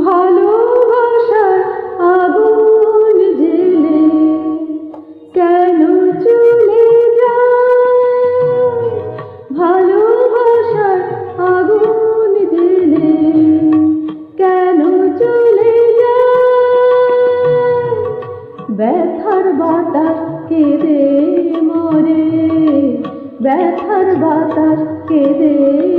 ভালোবাসার আগুন জেলে কেন চলে যায়? ভালোবাসার আগুন জেলে কেন চলে যায়? ব্যথার বাতাস কেঁদে মরে, ব্যথার বাতাস কেঁদে